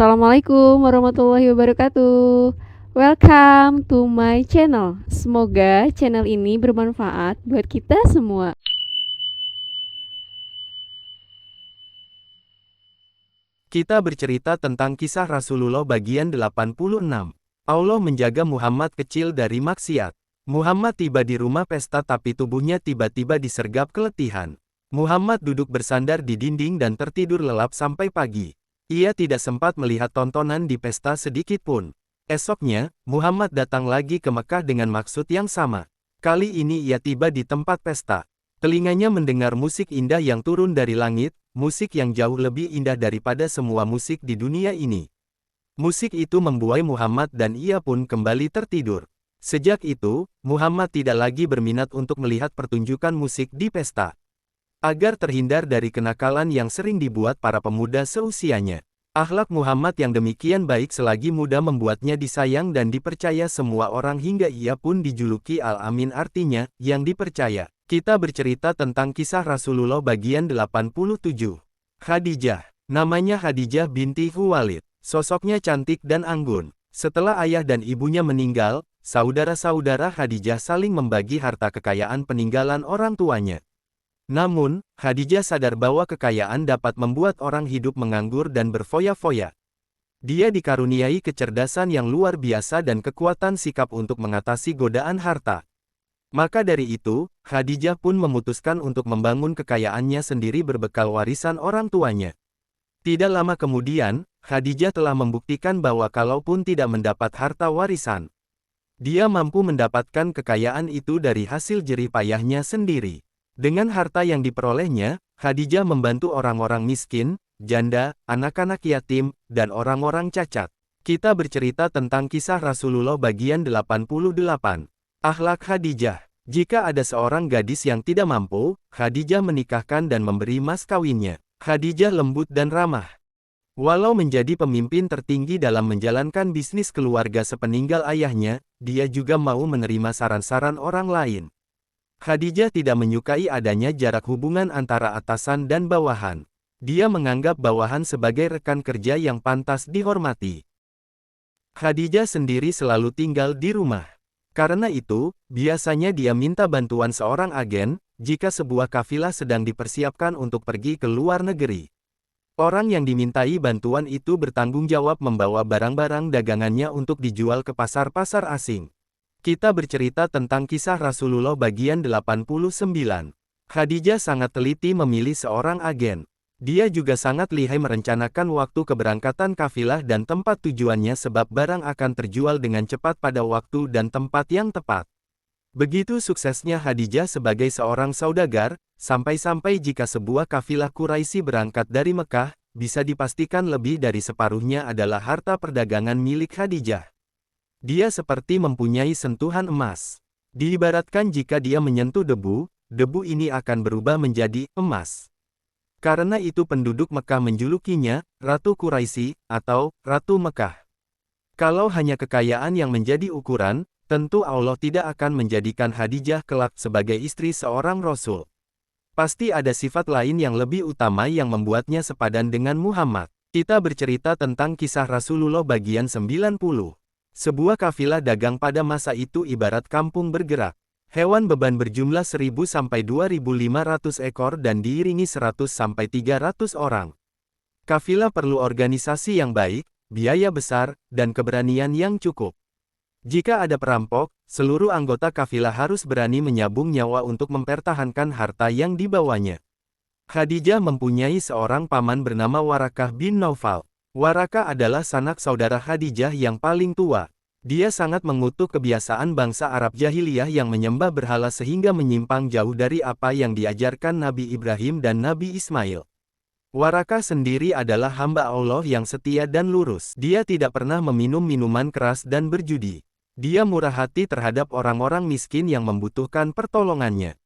Assalamualaikum warahmatullahi wabarakatuh. Welcome to my channel. Semoga channel ini bermanfaat buat kita semua. Kita bercerita tentang kisah Rasulullah bagian 86. Allah menjaga Muhammad kecil dari maksiat. Muhammad tiba di rumah pesta tapi tubuhnya tiba-tiba disergap keletihan. Muhammad duduk bersandar di dinding dan tertidur lelap sampai pagi. Ia tidak sempat melihat tontonan di pesta sedikit pun. Esoknya, Muhammad datang lagi ke Mekah dengan maksud yang sama. Kali ini ia tiba di tempat pesta. Telinganya mendengar musik indah yang turun dari langit, musik yang jauh lebih indah daripada semua musik di dunia ini. Musik itu membuai Muhammad dan ia pun kembali tertidur. Sejak itu, Muhammad tidak lagi berminat untuk melihat pertunjukan musik di pesta. Agar terhindar dari kenakalan yang sering dibuat para pemuda seusianya. Akhlak Muhammad yang demikian baik selagi muda membuatnya disayang dan dipercaya semua orang hingga ia pun dijuluki Al-Amin artinya, yang dipercaya. Kita bercerita tentang kisah Rasulullah bagian 87. Khadijah. Namanya Khadijah binti Khuwailid. Sosoknya cantik dan anggun. Setelah ayah dan ibunya meninggal, saudara-saudara Khadijah saling membagi harta kekayaan peninggalan orang tuanya. Namun, Khadijah sadar bahwa kekayaan dapat membuat orang hidup menganggur dan berfoya-foya. Dia dikaruniai kecerdasan yang luar biasa dan kekuatan sikap untuk mengatasi godaan harta. Maka dari itu, Khadijah pun memutuskan untuk membangun kekayaannya sendiri berbekal warisan orang tuanya. Tidak lama kemudian, Khadijah telah membuktikan bahwa kalaupun tidak mendapat harta warisan, dia mampu mendapatkan kekayaan itu dari hasil jerih payahnya sendiri. Dengan harta yang diperolehnya, Khadijah membantu orang-orang miskin, janda, anak-anak yatim, dan orang-orang cacat. Kita bercerita tentang kisah Rasulullah bagian 88. Akhlak Khadijah. Jika ada seorang gadis yang tidak mampu, Khadijah menikahkan dan memberi mas kawinnya. Khadijah lembut dan ramah. Walau menjadi pemimpin tertinggi dalam menjalankan bisnis keluarga sepeninggal ayahnya, dia juga mau menerima saran-saran orang lain. Khadijah tidak menyukai adanya jarak hubungan antara atasan dan bawahan. Dia menganggap bawahan sebagai rekan kerja yang pantas dihormati. Khadijah sendiri selalu tinggal di rumah. Karena itu, biasanya dia minta bantuan seorang agen, jika sebuah kafilah sedang dipersiapkan untuk pergi ke luar negeri. Orang yang dimintai bantuan itu bertanggung jawab membawa barang-barang dagangannya untuk dijual ke pasar-pasar asing. Kita bercerita tentang kisah Rasulullah bagian 89. Khadijah sangat teliti memilih seorang agen. Dia juga sangat lihai merencanakan waktu keberangkatan kafilah dan tempat tujuannya sebab barang akan terjual dengan cepat pada waktu dan tempat yang tepat. Begitu suksesnya Khadijah sebagai seorang saudagar, sampai-sampai jika sebuah kafilah Quraisy berangkat dari Mekah, bisa dipastikan lebih dari separuhnya adalah harta perdagangan milik Khadijah. Dia seperti mempunyai sentuhan emas. Diibaratkan jika dia menyentuh debu, debu ini akan berubah menjadi emas. Karena itu penduduk Mekah menjulukinya, Ratu Quraisy, atau Ratu Mekah. Kalau hanya kekayaan yang menjadi ukuran, tentu Allah tidak akan menjadikan Khadijah kelak sebagai istri seorang Rasul. Pasti ada sifat lain yang lebih utama yang membuatnya sepadan dengan Muhammad. Kita bercerita tentang kisah Rasulullah bagian 90. Sebuah kafilah dagang pada masa itu ibarat kampung bergerak. Hewan beban berjumlah 1000-2500 ekor dan diiringi 100-300 orang. Kafilah perlu organisasi yang baik, biaya besar, dan keberanian yang cukup. Jika ada perampok, seluruh anggota kafilah harus berani menyabung nyawa untuk mempertahankan harta yang dibawanya. Khadijah mempunyai seorang paman bernama Warakah bin Naufal. Warakah adalah sanak saudara Khadijah yang paling tua. Dia sangat mengutuk kebiasaan bangsa Arab jahiliyah yang menyembah berhala sehingga menyimpang jauh dari apa yang diajarkan Nabi Ibrahim dan Nabi Ismail. Warakah sendiri adalah hamba Allah yang setia dan lurus. Dia tidak pernah meminum minuman keras dan berjudi. Dia murah hati terhadap orang-orang miskin yang membutuhkan pertolongannya.